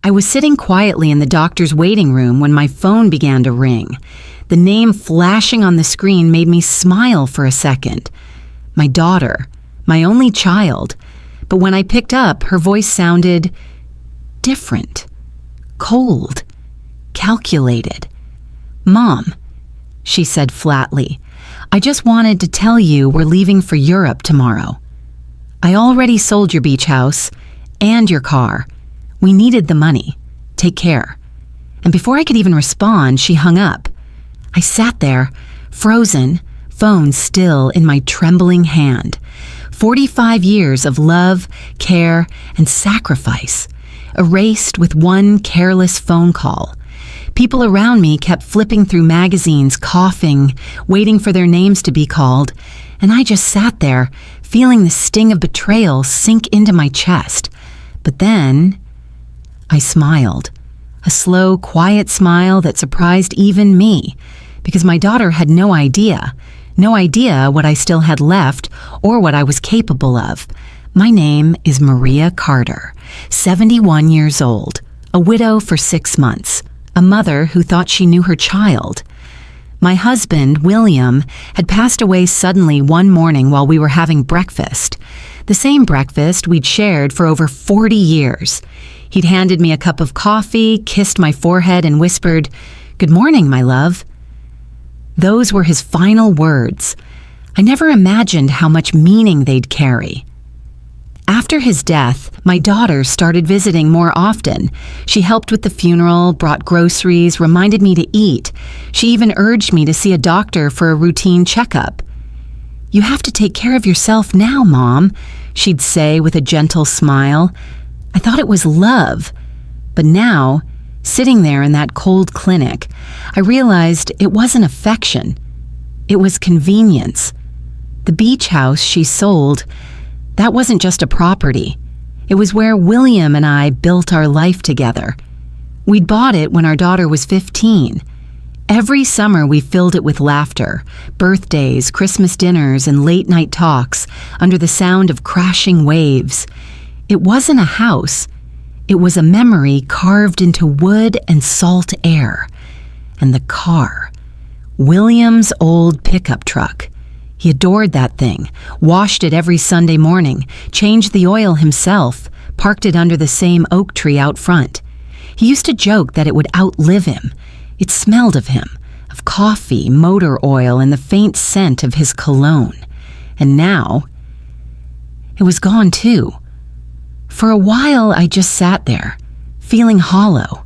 I was sitting quietly in the doctor's waiting room when my phone began to ring. The name flashing on the screen made me smile for a second. My daughter, my only child. But when I picked up, her voice sounded different, cold, calculated. "Mom," she said flatly, "I just wanted to tell you we're leaving for Europe tomorrow. I already sold your beach house and your car. We needed the money. Take care." And before I could even respond, she hung up. I sat there, frozen, phone still in my trembling hand. 45 years of love, care, and sacrifice, erased with one careless phone call. People around me kept flipping through magazines, coughing, waiting for their names to be called, and I just sat there, feeling the sting of betrayal sink into my chest. But then I smiled, a slow, quiet smile that surprised even me, because my daughter had no idea what I still had left or what I was capable of. My name is Maria Carter, 71 years old, a widow for 6 months, a mother who thought she knew her child. My husband, William, had passed away suddenly one morning while we were having breakfast, the same breakfast we'd shared for over 40 years. He'd handed me a cup of coffee, kissed my forehead, and whispered, "Good morning, my love." Those were his final words. I never imagined how much meaning they'd carry. After his death, my daughter started visiting more often. She helped with the funeral, brought groceries, reminded me to eat. She even urged me to see a doctor for a routine checkup. "You have to take care of yourself now, Mom," she'd say with a gentle smile. I thought it was love. But now, sitting there in that cold clinic, I realized it wasn't affection. It was convenience. The beach house she sold, that wasn't just a property. It was where William and I built our life together. We'd bought it when our daughter was 15. Every summer we filled it with laughter, birthdays, Christmas dinners, and late-night talks under the sound of crashing waves. It wasn't a house. It was a memory carved into wood and salt air. And the car, William's old pickup truck. He adored that thing, washed it every Sunday morning, changed the oil himself, parked it under the same oak tree out front. He used to joke that it would outlive him. It smelled of him, of coffee, motor oil, and the faint scent of his cologne. And now, it was gone too. For a while, I just sat there, feeling hollow.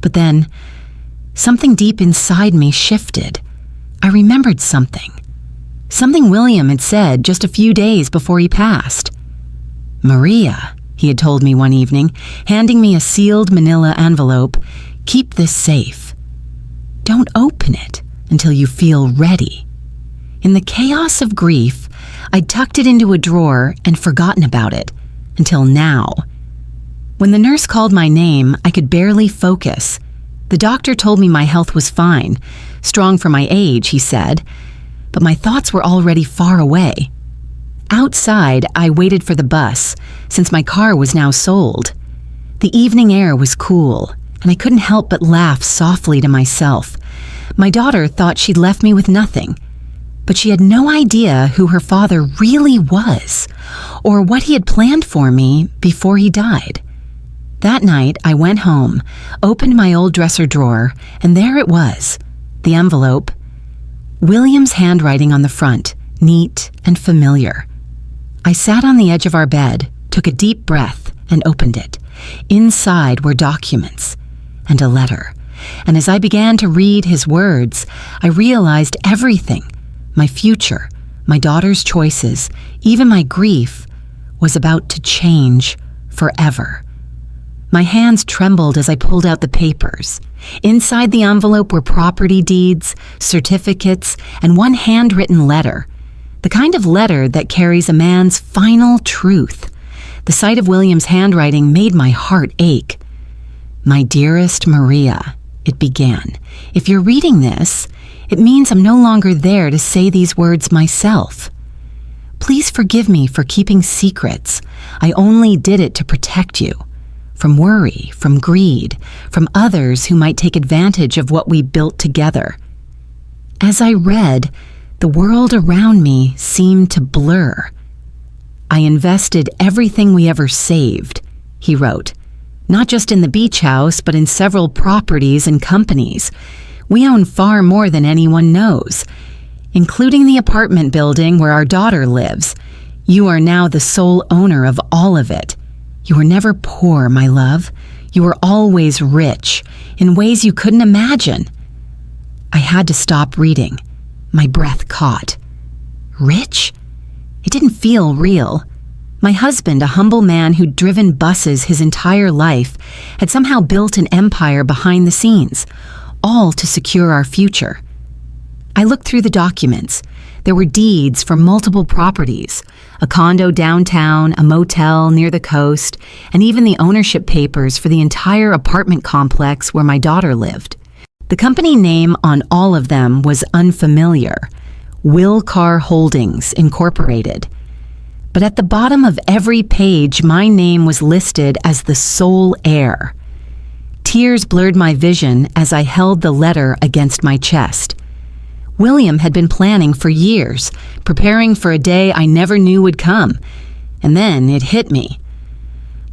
But then, something deep inside me shifted. I remembered something. Something William had said just a few days before he passed. "Maria," he had told me one evening, handing me a sealed manila envelope, "keep this safe. Don't open it until you feel ready." In the chaos of grief, I'd tucked it into a drawer and forgotten about it. Until now. When the nurse called my name, I could barely focus. The doctor told me my health was fine, strong for my age, he said, but my thoughts were already far away. Outside, I waited for the bus, since my car was now sold. The evening air was cool, and I couldn't help but laugh softly to myself. My daughter thought she'd left me with nothing, but she had no idea who her father really was, or what he had planned for me before he died. That night, I went home, opened my old dresser drawer, and there it was, the envelope. William's handwriting on the front, neat and familiar. I sat on the edge of our bed, took a deep breath, and opened it. Inside were documents and a letter. And as I began to read his words, I realized everything. My future, my daughter's choices, even my grief, was about to change forever. My hands trembled as I pulled out the papers. Inside the envelope were property deeds, certificates, and one handwritten letter. The kind of letter that carries a man's final truth. The sight of William's handwriting made my heart ache. "My dearest Maria," it began, "if you're reading this, it means I'm no longer there to say these words myself. Please forgive me for keeping secrets. I only did it to protect you. from worry, from greed, from others who might take advantage of what we built together. As I read, the world around me seemed to blur. I invested everything we ever saved, he wrote, not just in the beach house, but in several properties and companies. We own far more than anyone knows, including the apartment building where our daughter lives. You are now the sole owner of all of it. You were never poor, my love. You were always rich, in ways you couldn't imagine. I had to stop reading. My breath caught. Rich? It didn't feel real. My husband, a humble man who'd driven buses his entire life, had somehow built an empire behind the scenes, all to secure our future. I looked through the documents. There were deeds for multiple properties, a condo downtown, a motel near the coast, and even the ownership papers for the entire apartment complex where my daughter lived. The company name on all of them was unfamiliar, Wilcar Holdings Incorporated. But at the bottom of every page, my name was listed as the sole heir. Tears blurred my vision as I held the letter against my chest. William had been planning for years, preparing for a day I never knew would come, and then it hit me.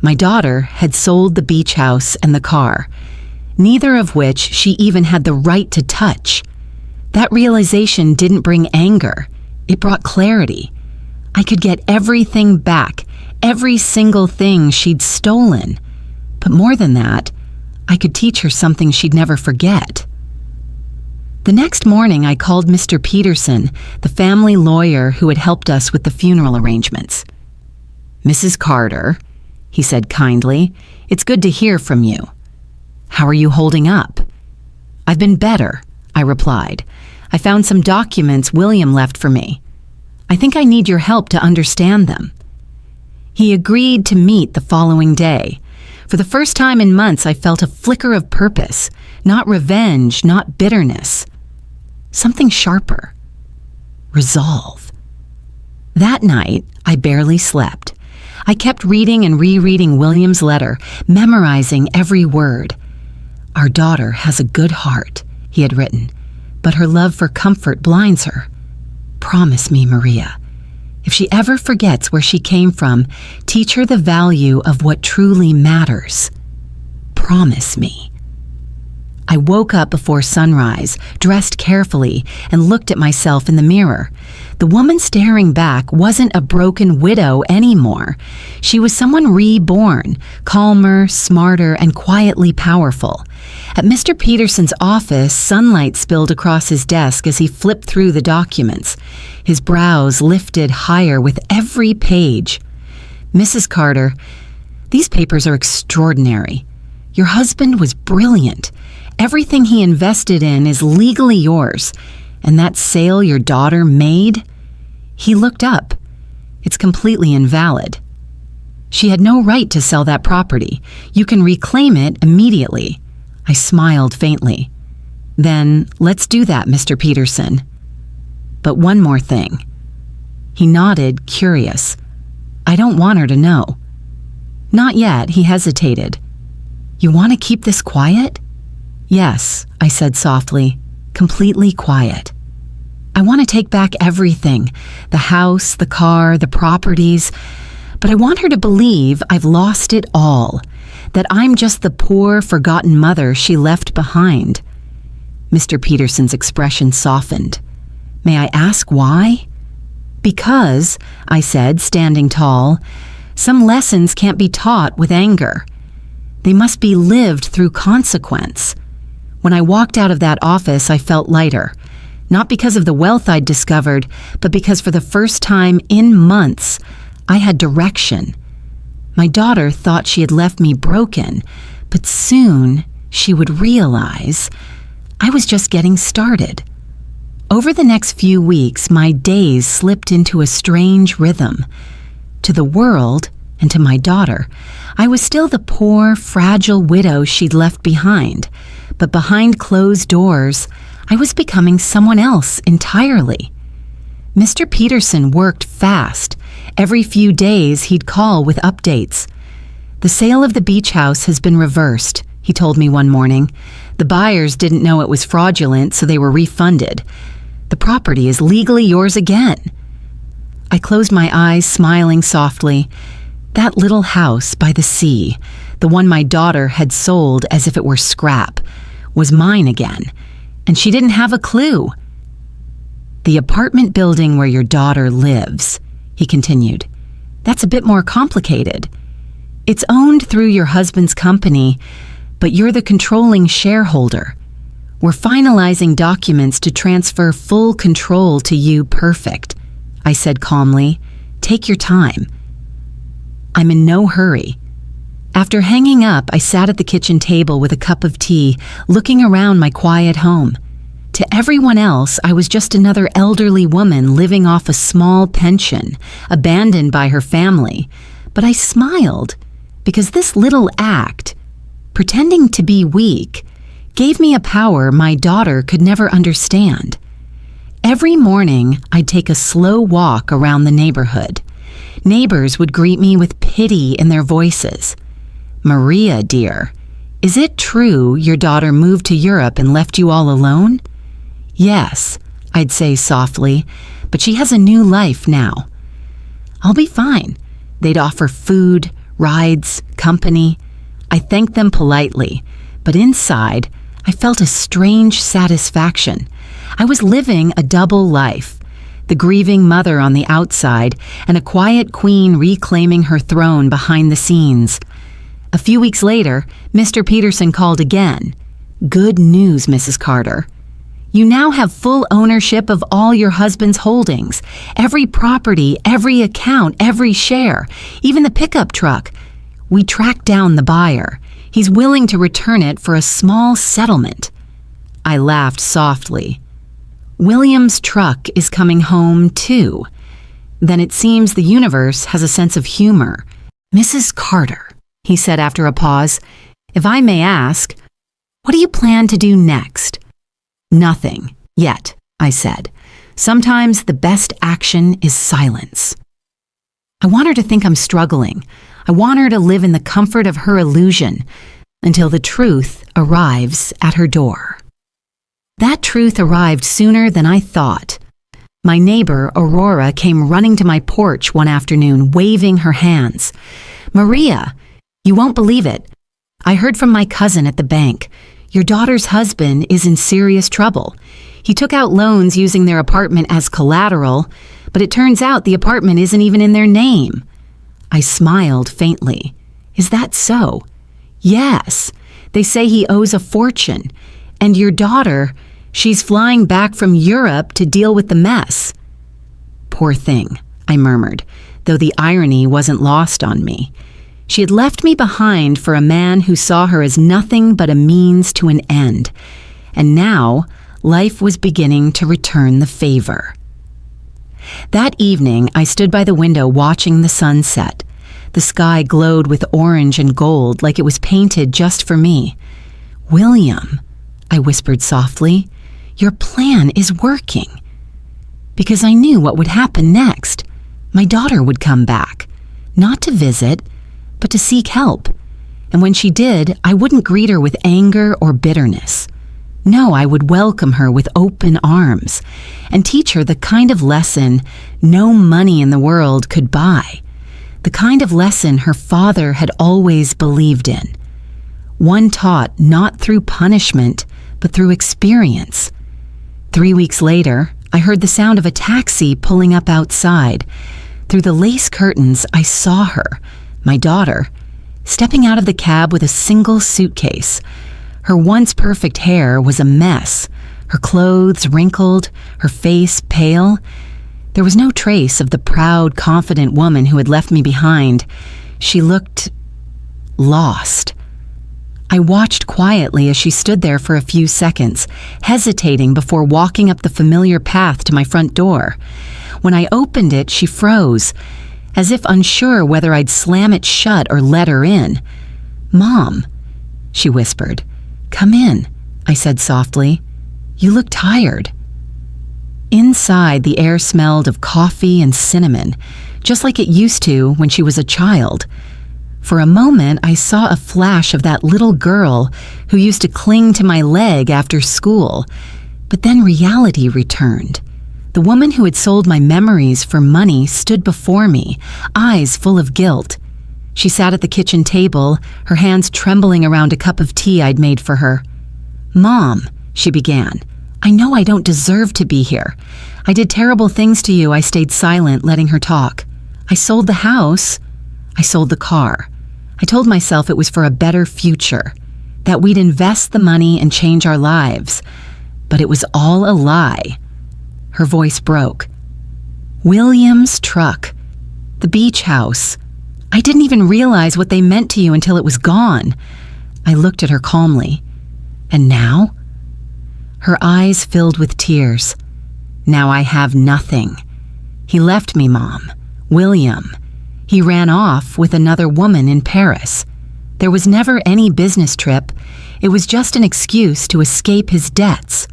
My daughter had sold the beach house and the car, neither of which she even had the right to touch. That realization didn't bring anger. It brought clarity. I could get everything back, every single thing she'd stolen. But more than that, I could teach her something she'd never forget. The next morning, I called Mr. Peterson, the family lawyer who had helped us with the funeral arrangements. "Mrs. Carter," he said kindly, "it's good to hear from you. How are you holding up?" "I've been better," I replied. "I found some documents William left for me. I think I need your help to understand them." He agreed to meet the following day. For the first time in months, I felt a flicker of purpose, not revenge, not bitterness. Something sharper. Resolve. That night, I barely slept. I kept reading and rereading William's letter, memorizing every word. "Our daughter has a good heart," he had written, "but her love for comfort blinds her. Promise me, Maria, if she ever forgets where she came from, teach her the value of what truly matters. Promise me." I woke up before sunrise, dressed carefully, and looked at myself in the mirror. The woman staring back wasn't a broken widow anymore. She was someone reborn, calmer, smarter, and quietly powerful. At Mr. Peterson's office, sunlight spilled across his desk as he flipped through the documents. His brows lifted higher with every page. "Mrs. Carter, these papers are extraordinary. Your husband was brilliant. Everything he invested in is legally yours. And that sale your daughter made?" He looked up. "It's completely invalid. She had no right to sell that property. You can reclaim it immediately." I smiled faintly. "Then let's do that, Mr. Peterson. But one more thing." He nodded, curious. "I don't want her to know." "Not yet," he hesitated. "You want to keep this quiet?" "Yes," I said softly, "completely quiet. I want to take back everything, the house, the car, the properties, but I want her to believe I've lost it all, that I'm just the poor, forgotten mother she left behind." Mr. Peterson's expression softened. "May I ask why?" "Because," I said, standing tall, "some lessons can't be taught with anger. They must be lived through consequence." When I walked out of that office, I felt lighter, not because of the wealth I'd discovered, but because for the first time in months, I had direction. My daughter thought she had left me broken, but soon she would realize I was just getting started. Over the next few weeks, my days slipped into a strange rhythm. To the world, and to my daughter, I was still the poor, fragile widow she'd left behind. But behind closed doors, I was becoming someone else entirely. Mr. Peterson worked fast. Every few days, he'd call with updates. "The sale of the beach house has been reversed," he told me one morning. "The buyers didn't know it was fraudulent, so they were refunded. The property is legally yours again." I closed my eyes, smiling softly. That little house by the sea, the one my daughter had sold as if it were scrap, was mine again, and she didn't have a clue. "The apartment building where your daughter lives," he continued, "that's a bit more complicated. It's owned through your husband's company, but you're the controlling shareholder. We're finalizing documents to transfer full control to you. Perfect," I said calmly. "Take your time." I'm in no hurry. After hanging up, I sat at the kitchen table with a cup of tea, looking around my quiet home. To everyone else, I was just another elderly woman living off a small pension, abandoned by her family. But I smiled, because this little act, pretending to be weak, gave me a power my daughter could never understand. Every morning, I'd take a slow walk around the neighborhood. Neighbors would greet me with pity in their voices. "Maria, dear, is it true your daughter moved to Europe and left you all alone?" "Yes," I'd say softly, "but she has a new life now." "I'll be fine." They'd offer food, rides, company. I thanked them politely, but inside, I felt a strange satisfaction. I was living a double life, the grieving mother on the outside and a quiet queen reclaiming her throne behind the scenes. A few weeks later, Mr. Peterson called again. "Good news, Mrs. Carter. You now have full ownership of all your husband's holdings, every property, every account, every share, even the pickup truck. We tracked down the buyer. He's willing to return it for a small settlement." I laughed softly. "William's truck is coming home too. Then it seems the universe has a sense of humor." "Mrs. Carter," he said after a pause, "if I may ask, what do you plan to do next?" "Nothing, yet," I said. "Sometimes the best action is silence." I want her to think I'm struggling. I want her to live in the comfort of her illusion until the truth arrives at her door. That truth arrived sooner than I thought. My neighbor, Aurora, came running to my porch one afternoon, waving her hands. "Maria, you won't believe it. I heard from my cousin at the bank. Your daughter's husband is in serious trouble. He took out loans using their apartment as collateral, but it turns out the apartment isn't even in their name." I smiled faintly. "Is that so?" "Yes. They say he owes a fortune. And your daughter, she's flying back from Europe to deal with the mess." "Poor thing," I murmured, though the irony wasn't lost on me. She had left me behind for a man who saw her as nothing but a means to an end. And now, life was beginning to return the favor. That evening, I stood by the window watching the sunset. The sky glowed with orange and gold like it was painted just for me. "William," I whispered softly, "your plan is working." Because I knew what would happen next. My daughter would come back, not to visit, but to seek help. And when she did, I wouldn't greet her with anger or bitterness. No, I would welcome her with open arms and teach her the kind of lesson no money in the world could buy, the kind of lesson her father had always believed in. One taught not through punishment, but through experience. 3 weeks later, I heard the sound of a taxi pulling up outside. Through the lace curtains, I saw her, my daughter, stepping out of the cab with a single suitcase. Her once perfect hair was a mess, her clothes wrinkled, her face pale. There was no trace of the proud, confident woman who had left me behind. She looked lost. I watched quietly as she stood there for a few seconds, hesitating before walking up the familiar path to my front door. When I opened it, she froze, as if unsure whether I'd slam it shut or let her in. "Mom," she whispered. "Come in," I said softly. "You look tired." Inside, the air smelled of coffee and cinnamon, just like it used to when she was a child. For a moment, I saw a flash of that little girl who used to cling to my leg after school, but then reality returned. The woman who had sold my memories for money stood before me, eyes full of guilt. She sat at the kitchen table, her hands trembling around a cup of tea I'd made for her. "Mom," she began, "I know I don't deserve to be here. I did terrible things to you." I stayed silent, letting her talk. "I sold the house. I sold the car. I told myself it was for a better future, that we'd invest the money and change our lives. But it was all a lie." Her voice broke. "William's truck. The beach house. I didn't even realize what they meant to you until it was gone." I looked at her calmly. "And now?" Her eyes filled with tears. "Now I have nothing. He left me, Mom. William. He ran off with another woman in Paris. There was never any business trip. It was just an excuse to escape his debts."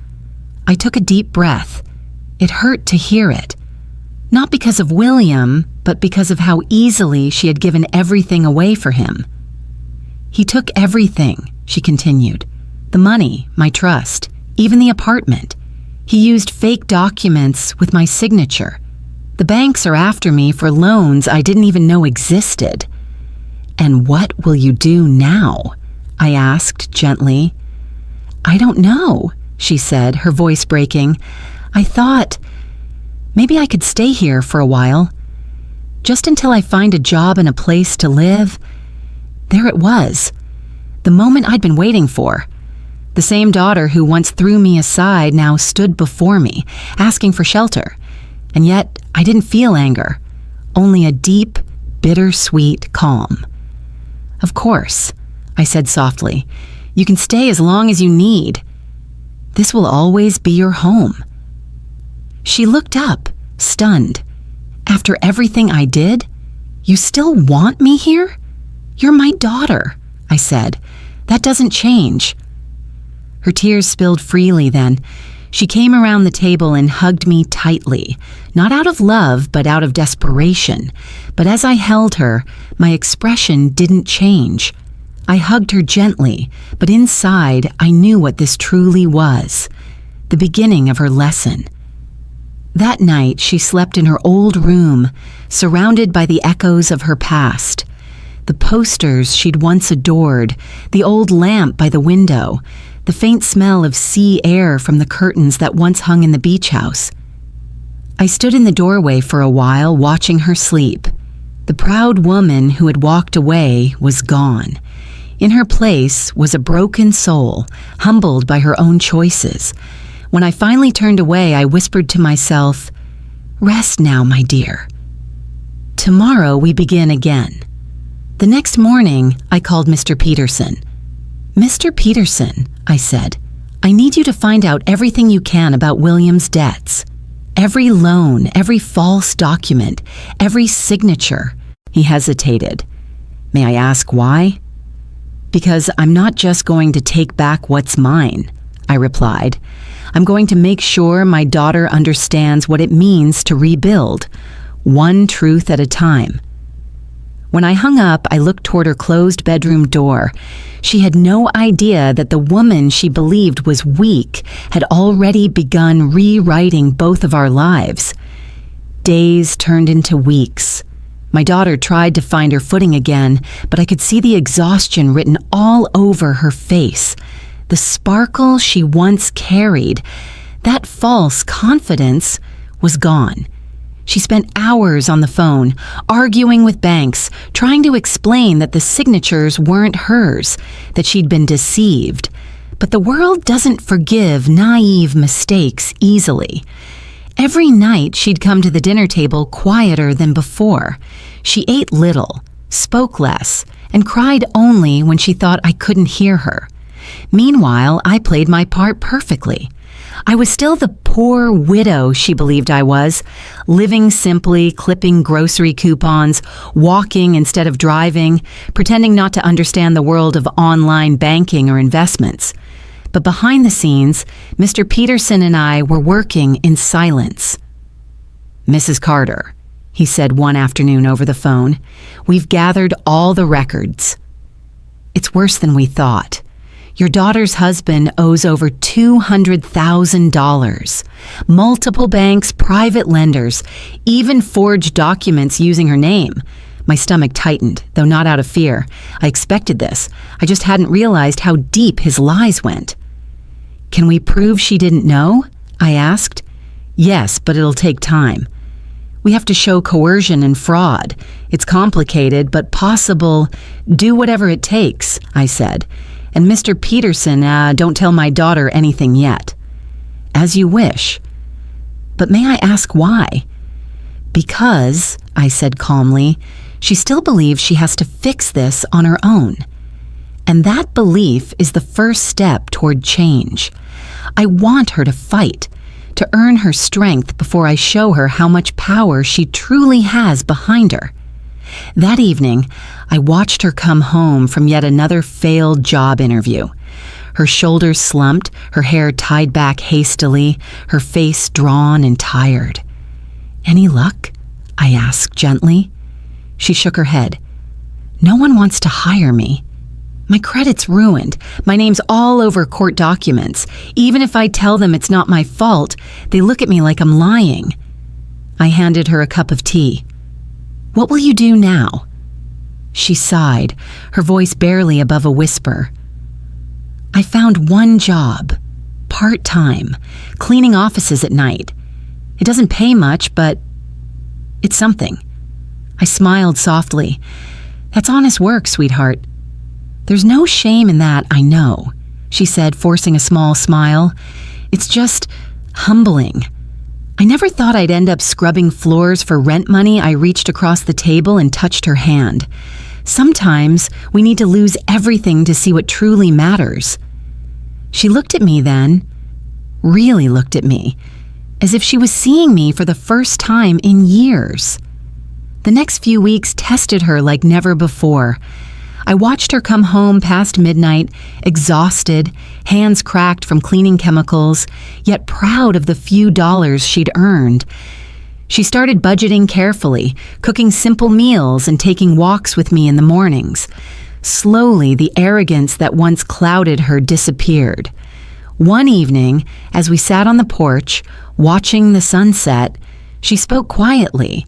I took a deep breath. It hurt to hear it. Not because of William, but because of how easily she had given everything away for him. "He took everything," she continued. "The money, my trust, even the apartment. He used fake documents with my signature. The banks are after me for loans I didn't even know existed." "And what will you do now?" I asked gently. "I don't know," she said, her voice breaking. "I thought maybe I could stay here for a while, just until I find a job and a place to live." There it was, the moment I'd been waiting for. The same daughter who once threw me aside now stood before me, asking for shelter. And yet, I didn't feel anger, only a deep, bittersweet calm. "Of course," I said softly. "You can stay as long as you need. This will always be your home." She looked up, stunned. "After everything I did, you still want me here? You're my daughter," I said. "That doesn't change." Her tears spilled freely then. She came around the table and hugged me tightly, not out of love, but out of desperation. But as I held her, my expression didn't change. I hugged her gently, but inside I knew what this truly was, the beginning of her lesson. That night, she slept in her old room, surrounded by the echoes of her past. The posters she'd once adored, the old lamp by the window, the faint smell of sea air from the curtains that once hung in the beach house. I stood in the doorway for a while, watching her sleep. The proud woman who had walked away was gone. In her place was a broken soul, humbled by her own choices. When I finally turned away, I whispered to myself, "Rest now, my dear. Tomorrow we begin again." The next morning, I called Mr. Peterson. "Mr. Peterson," I said, "I need you to find out everything you can about William's debts. Every loan, every false document, every signature." He hesitated. "May I ask why?" "Because I'm not just going to take back what's mine," I replied. "I'm going to make sure my daughter understands what it means to rebuild, one truth at a time." When I hung up, I looked toward her closed bedroom door. She had no idea that the woman she believed was weak had already begun rewriting both of our lives. Days turned into weeks. My daughter tried to find her footing again, but I could see the exhaustion written all over her face. The sparkle she once carried, that false confidence, was gone. She spent hours on the phone, arguing with banks, trying to explain that the signatures weren't hers, that she'd been deceived. But the world doesn't forgive naive mistakes easily. Every night she'd come to the dinner table quieter than before. She ate little, spoke less, and cried only when she thought I couldn't hear her. Meanwhile, I played my part perfectly. I was still the poor widow she believed I was, living simply, clipping grocery coupons, walking instead of driving, pretending not to understand the world of online banking or investments. But behind the scenes, Mr. Peterson and I were working in silence. "Mrs. Carter," he said one afternoon over the phone. "We've gathered all the records. It's worse than we thought. Your daughter's husband owes over $200,000. Multiple banks, private lenders, even forged documents using her name." My stomach tightened, though not out of fear. I expected this. I just hadn't realized how deep his lies went. "Can we prove she didn't know?" I asked. "Yes, but it'll take time. We have to show coercion and fraud. It's complicated, but possible. Do whatever it takes," I said. "And Mr. Peterson, don't tell my daughter anything yet." "As you wish. But may I ask why?" "Because," I said calmly, "she still believes she has to fix this on her own. And that belief is the first step toward change. I want her to fight, to earn her strength before I show her how much power she truly has behind her." That evening, I watched her come home from yet another failed job interview. Her shoulders slumped, her hair tied back hastily, her face drawn and tired. "Any luck?" I asked gently. She shook her head. "No one wants to hire me. My credit's ruined. My name's all over court documents. Even if I tell them it's not my fault, they look at me like I'm lying." I handed her a cup of tea. "What will you do now?" She sighed, her voice barely above a whisper. "I found one job, part-time, cleaning offices at night. It doesn't pay much, but it's something." I smiled softly. "That's honest work, sweetheart." "There's no shame in that, I know," she said, forcing a small smile. "It's just humbling. I never thought I'd end up scrubbing floors for rent money." I reached across the table and touched her hand. "Sometimes we need to lose everything to see what truly matters." She looked at me then, really looked at me, as if she was seeing me for the first time in years. The next few weeks tested her like never before. I watched her come home past midnight, exhausted, hands cracked from cleaning chemicals, yet proud of the few dollars she'd earned. She started budgeting carefully, cooking simple meals and taking walks with me in the mornings. Slowly, the arrogance that once clouded her disappeared. One evening, as we sat on the porch, watching the sunset, she spoke quietly.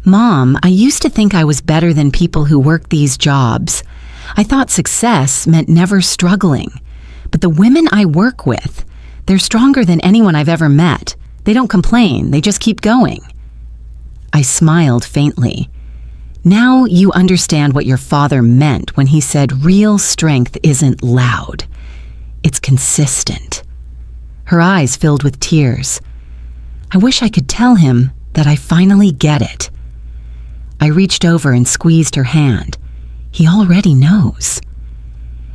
"Mom, I used to think I was better than people who worked these jobs. I thought success meant never struggling. But the women I work with, they're stronger than anyone I've ever met. They don't complain, they just keep going." I smiled faintly. "Now you understand what your father meant when he said real strength isn't loud. It's consistent." Her eyes filled with tears. I wish I could tell him that I finally get it. I reached over and squeezed her hand. He already knows.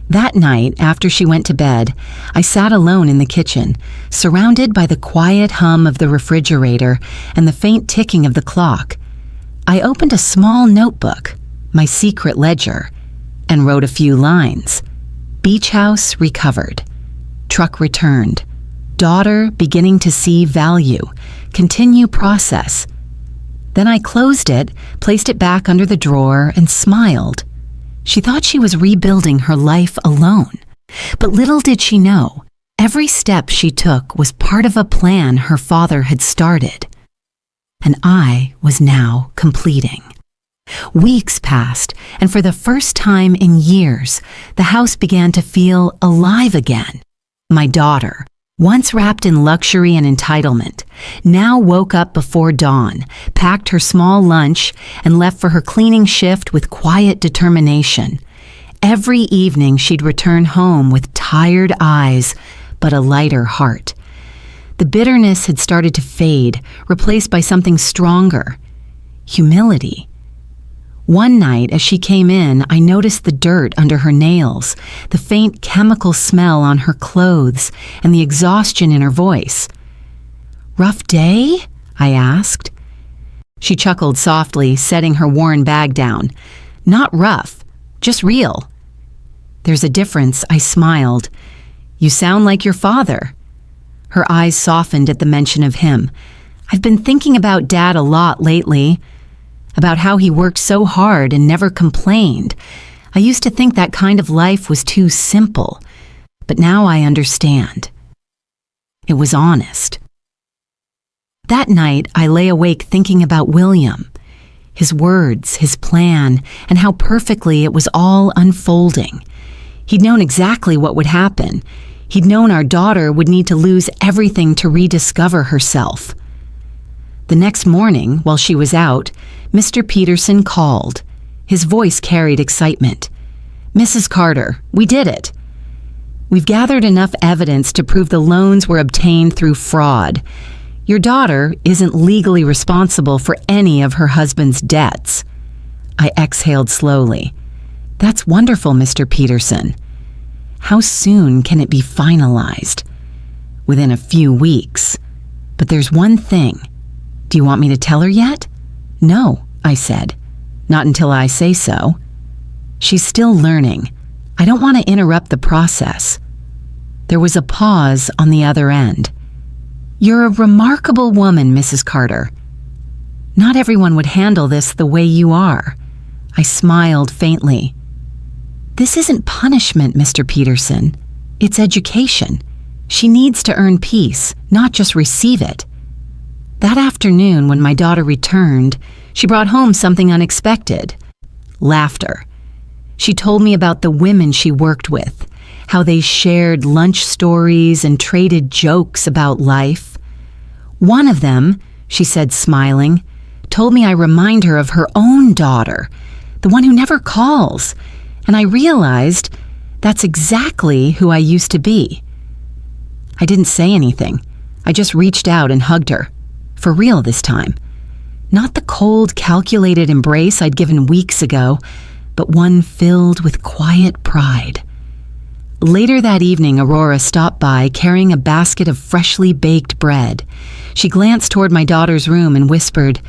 That night, after she went to bed, I sat alone in the kitchen, surrounded by the quiet hum of the refrigerator and the faint ticking of the clock. I opened a small notebook, my secret ledger, and wrote a few lines. Beach house recovered. Truck returned. Daughter beginning to see value. Continue process. Then I closed it, placed it back under the drawer, and smiled. She thought she was rebuilding her life alone. But little did she know, every step she took was part of a plan her father had started. And I was now completing. Weeks passed, and for the first time in years, the house began to feel alive again. My daughter, once wrapped in luxury and entitlement, now woke up before dawn, packed her small lunch, and left for her cleaning shift with quiet determination. Every evening she'd return home with tired eyes, but a lighter heart. The bitterness had started to fade, replaced by something stronger: humility. One night, as she came in, I noticed the dirt under her nails, the faint chemical smell on her clothes, and the exhaustion in her voice. "Rough day?" I asked. She chuckled softly, setting her worn bag down. "Not rough, just real." "There's a difference," I smiled. "You sound like your father." Her eyes softened at the mention of him. "I've been thinking about Dad a lot lately. about how he worked so hard and never complained. I used to think that kind of life was too simple, but now I understand. It was honest. That night, I lay awake thinking about William, his words, his plan, and how perfectly it was all unfolding. He'd known exactly what would happen. He'd known our daughter would need to lose everything to rediscover herself. The next morning, while she was out, Mr. Peterson called. His voice carried excitement. "Mrs. Carter, we did it. We've gathered enough evidence to prove the loans were obtained through fraud. Your daughter isn't legally responsible for any of her husband's debts." I exhaled slowly. "That's wonderful, Mr. Peterson. How soon can it be finalized?" "Within a few weeks. But there's one thing. Do you want me to tell her yet?" "No," I said. "Not until I say so. She's still learning. I don't want to interrupt the process." There was a pause on the other end. "You're a remarkable woman, Mrs. Carter. Not everyone would handle this the way you are." I smiled faintly. "This isn't punishment, Mr. Peterson. It's education. She needs to earn peace, not just receive it." That afternoon, when my daughter returned, she brought home something unexpected: laughter. She told me about the women she worked with, how they shared lunch stories and traded jokes about life. One of them, she said smiling, told me I remind her of her own daughter, the one who never calls, and I realized that's exactly who I used to be. I didn't say anything. I just reached out and hugged her. For real this time. Not the cold, calculated embrace I'd given weeks ago, but one filled with quiet pride. Later that evening, Aurora stopped by carrying a basket of freshly baked bread. She glanced toward my daughter's room and whispered,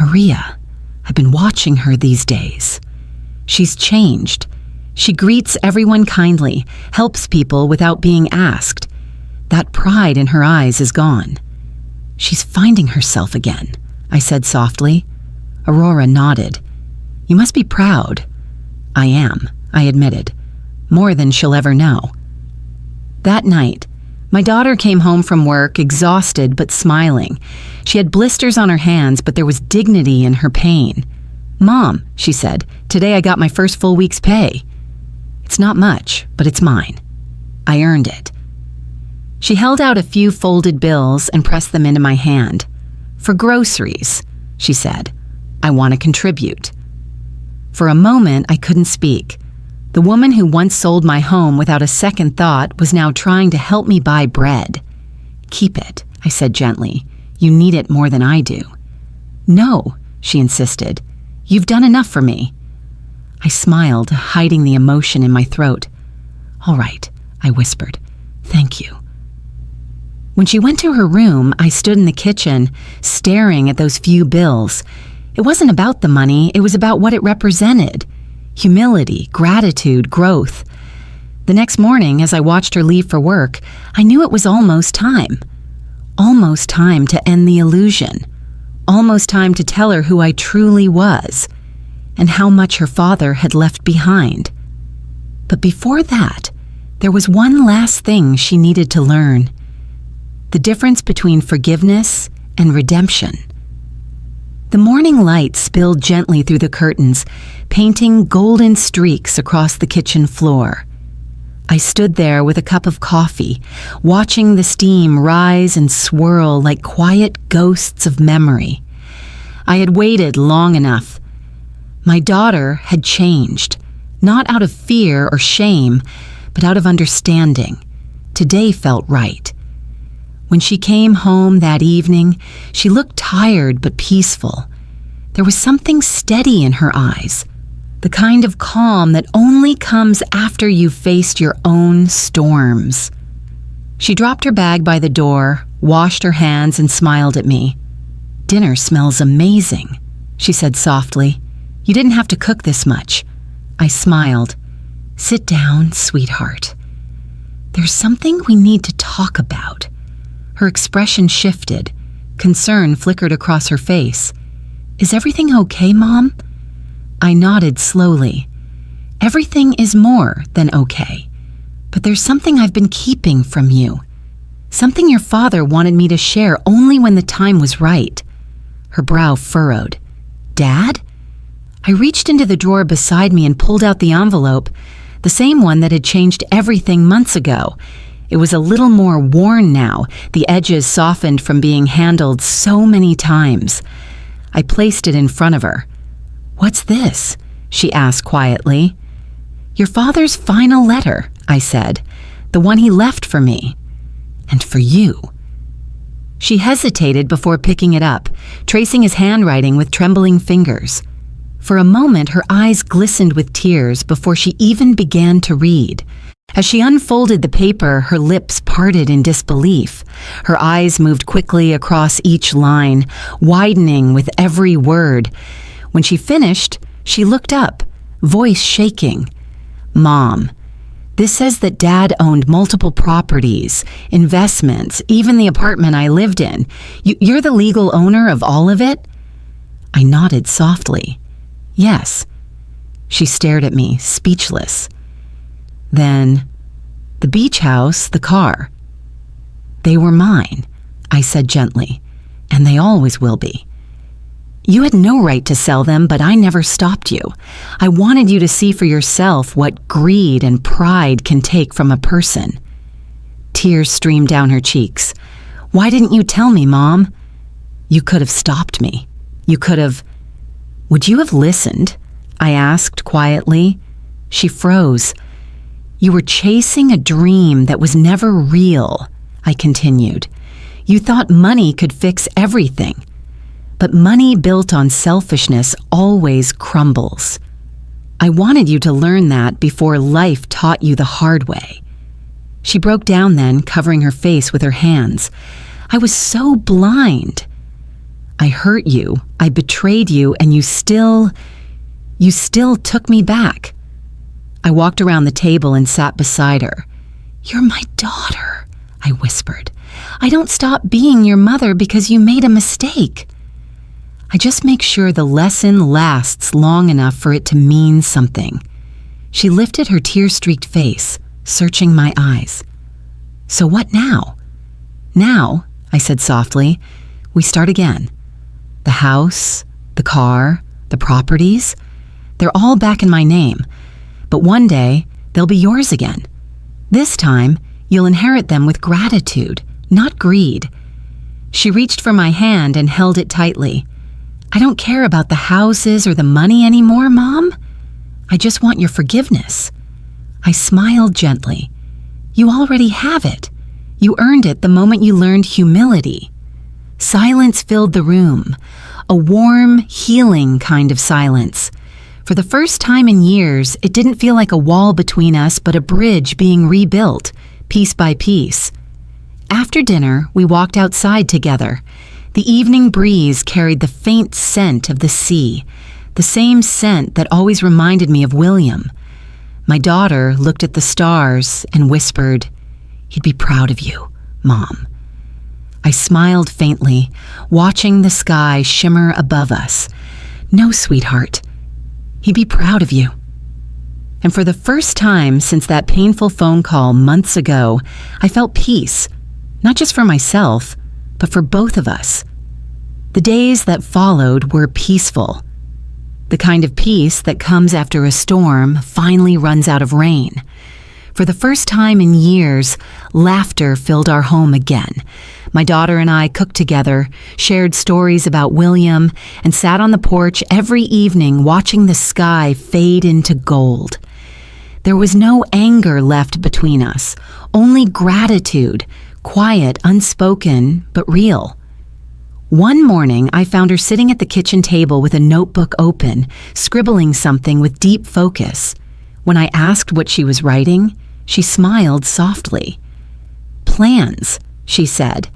"Maria, I've been watching her these days. She's changed. She greets everyone kindly, helps people without being asked. That pride in her eyes is gone. She's finding herself again," I said softly. Aurora nodded. "You must be proud." "I am," I admitted. "More than she'll ever know." That night, my daughter came home from work, exhausted but smiling. She had blisters on her hands, but there was dignity in her pain. "Mom," she said, "today I got my first full week's pay. It's not much, but it's mine. I earned it." She held out a few folded bills and pressed them into my hand. "For groceries," she said. "I want to contribute." For a moment, I couldn't speak. The woman who once sold my home without a second thought was now trying to help me buy bread. "Keep it," I said gently. "You need it more than I do." "No," she insisted. "You've done enough for me." I smiled, hiding the emotion in my throat. "All right," I whispered. "Thank you." When she went to her room, I stood in the kitchen, staring at those few bills. It wasn't about the money, it was about what it represented. Humility, gratitude, growth. The next morning, as I watched her leave for work, I knew it was almost time. Almost time to end the illusion. Almost time to tell her who I truly was, and how much her father had left behind. But before that, there was one last thing she needed to learn. The difference between forgiveness and redemption. The morning light spilled gently through the curtains, painting golden streaks across the kitchen floor. I stood there with a cup of coffee, watching the steam rise and swirl like quiet ghosts of memory. I had waited long enough. My daughter had changed, not out of fear or shame, but out of understanding. Today felt right. When she came home that evening, she looked tired but peaceful. There was something steady in her eyes, the kind of calm that only comes after you've faced your own storms. She dropped her bag by the door, washed her hands, and smiled at me. "Dinner smells amazing," she said softly. "You didn't have to cook this much." I smiled. "Sit down, sweetheart. There's something we need to talk about." Her expression shifted. Concern flickered across her face. Is everything okay, Mom? I nodded slowly. Everything is more than okay. But there's something I've been keeping from you. Something your father wanted me to share only when the time was right. Her brow furrowed. Dad? I reached into the drawer beside me and pulled out the envelope, the same one that had changed everything months ago. It was a little more worn now, the edges softened from being handled so many times. I placed it in front of her. What's this? She asked quietly. Your father's final letter, I said, the one he left for me. And for you. She hesitated before picking it up, tracing his handwriting with trembling fingers. For a moment, her eyes glistened with tears before she even began to read. As she unfolded the paper, her lips parted in disbelief. Her eyes moved quickly across each line, widening with every word. When she finished, she looked up, voice shaking. Mom, this says that Dad owned multiple properties, investments, even the apartment I lived in. You're the legal owner of all of it? I nodded softly. Yes. She stared at me, speechless. Then, the beach house, the car. They were mine, I said gently, and they always will be. You had no right to sell them, but I never stopped you. I wanted you to see for yourself what greed and pride can take from a person. Tears streamed down her cheeks. Why didn't you tell me, Mom? You could have stopped me. You could have... Would you have listened? I asked quietly. She froze. You were chasing a dream that was never real, I continued. You thought money could fix everything. But money built on selfishness always crumbles. I wanted you to learn that before life taught you the hard way. She broke down then, covering her face with her hands. I was so blind. I hurt you, I betrayed you, and you still took me back. I walked around the table and sat beside her. You're my daughter, I whispered. I don't stop being your mother because you made a mistake. I just make sure the lesson lasts long enough for it to mean something. She lifted her tear-streaked face, searching my eyes. So what now? Now, I said softly, we start again. The house, the car, the properties, they're all back in my name. But one day, they'll be yours again. This time, you'll inherit them with gratitude, not greed. She reached for my hand and held it tightly. I don't care about the houses or the money anymore, Mom. I just want your forgiveness. I smiled gently. You already have it. You earned it the moment you learned humility. Silence filled the room, a warm, healing kind of silence. For the first time in years, it didn't feel like a wall between us, but a bridge being rebuilt, piece by piece. After dinner, we walked outside together. The evening breeze carried the faint scent of the sea, the same scent that always reminded me of William. My daughter looked at the stars and whispered, He'd be proud of you, Mom. I smiled faintly, watching the sky shimmer above us. No, sweetheart. He'd be proud of you. And for the first time since that painful phone call months ago, I felt peace, not just for myself, but for both of us. The days that followed were peaceful. The kind of peace that comes after a storm finally runs out of rain. For the first time in years, laughter filled our home again. My daughter and I cooked together, shared stories about William, and sat on the porch every evening watching the sky fade into gold. There was no anger left between us, only gratitude, quiet, unspoken, but real. One morning, I found her sitting at the kitchen table with a notebook open, scribbling something with deep focus. When I asked what she was writing, she smiled softly. Plans, she said.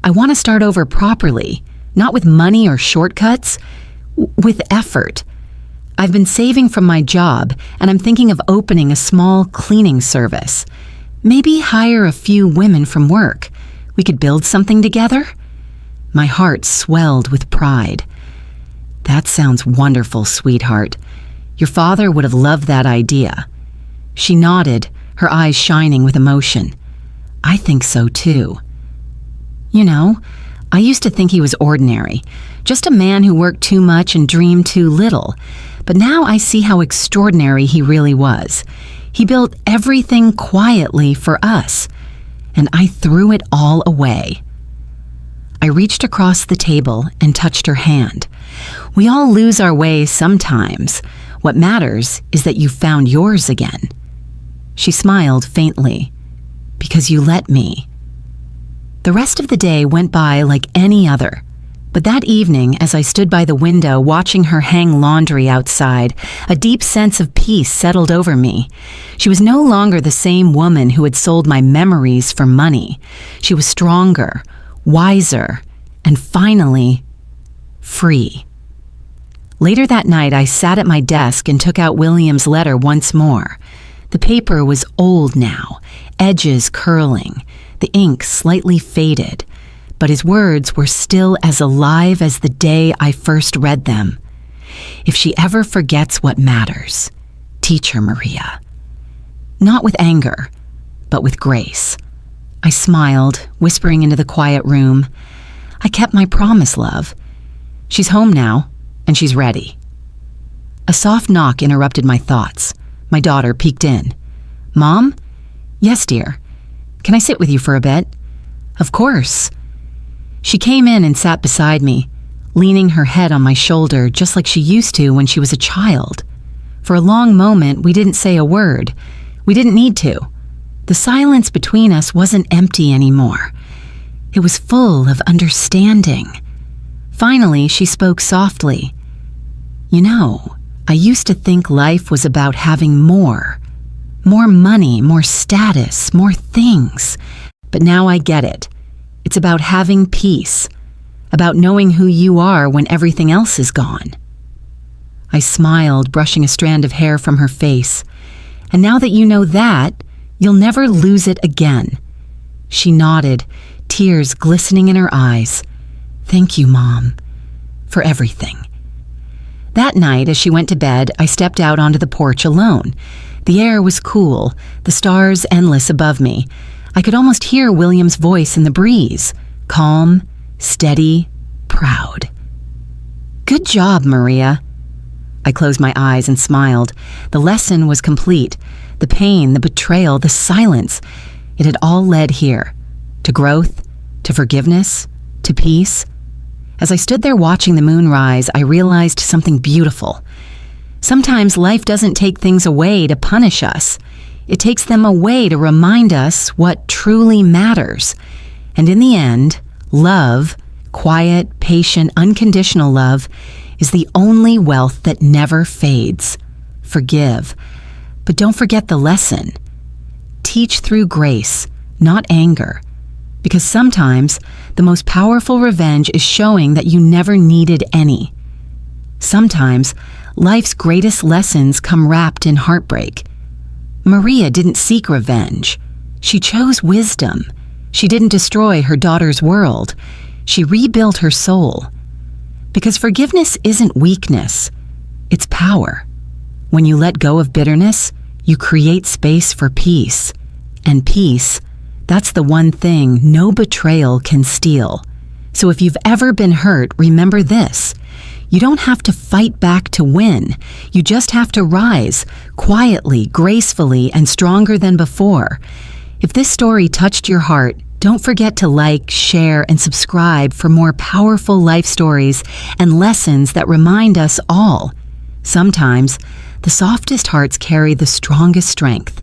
I want to start over properly, not with money or shortcuts, with effort. I've been saving from my job, and I'm thinking of opening a small cleaning service. Maybe hire a few women from work. We could build something together? My heart swelled with pride. That sounds wonderful, sweetheart. Your father would have loved that idea. She nodded, her eyes shining with emotion. I think so too. You know, I used to think he was ordinary, just a man who worked too much and dreamed too little. But now I see how extraordinary he really was. He built everything quietly for us, and I threw it all away. I reached across the table and touched her hand. We all lose our way sometimes. What matters is that you found yours again. She smiled faintly. Because you let me. The rest of the day went by like any other. But that evening, as I stood by the window watching her hang laundry outside, a deep sense of peace settled over me. She was no longer the same woman who had sold my memories for money. She was stronger, wiser, and finally, free. Later that night, I sat at my desk and took out William's letter once more. The paper was old now, edges curling, the ink slightly faded, but his words were still as alive as the day I first read them. If she ever forgets what matters, teach her, Maria. Not with anger, but with grace. I smiled, whispering into the quiet room. I kept my promise, love. She's home now, and she's ready. A soft knock interrupted my thoughts. My daughter peeked in. Mom? Yes, dear. Can I sit with you for a bit? Of course. She came in and sat beside me, leaning her head on my shoulder just like she used to when she was a child. For a long moment, we didn't say a word. We didn't need to. The silence between us wasn't empty anymore. It was full of understanding. Finally, she spoke softly. You know, I used to think life was about having more. More money, more status, more things. But now I get it. It's about having peace. About knowing who you are when everything else is gone. I smiled, brushing a strand of hair from her face. And now that you know that, you'll never lose it again. She nodded, tears glistening in her eyes. Thank you, Mom, for everything. That night, as she went to bed, I stepped out onto the porch alone. The air was cool, the stars endless above me. I could almost hear William's voice in the breeze, calm, steady, proud. Good job, Maria. I closed my eyes and smiled. The lesson was complete. The pain, the betrayal, the silence. It had all led here. To growth, to forgiveness, to peace. As I stood there watching the moon rise, I realized something beautiful. Sometimes life doesn't take things away to punish us. It takes them away to remind us what truly matters. And in the end, love, quiet, patient, unconditional love, is the only wealth that never fades. Forgive. But don't forget the lesson. Teach through grace, not anger. Because sometimes the most powerful revenge is showing that you never needed any. Sometimes life's greatest lessons come wrapped in heartbreak. Maria didn't seek revenge. She chose wisdom. She didn't destroy her daughter's world. She rebuilt her soul. Because forgiveness isn't weakness, it's power. When you let go of bitterness, you create space for peace. And peace, that's the one thing no betrayal can steal. So if you've ever been hurt, remember this. You don't have to fight back to win. You just have to rise, quietly, gracefully, and stronger than before. If this story touched your heart, don't forget to like, share, and subscribe for more powerful life stories and lessons that remind us all. Sometimes, the softest hearts carry the strongest strength.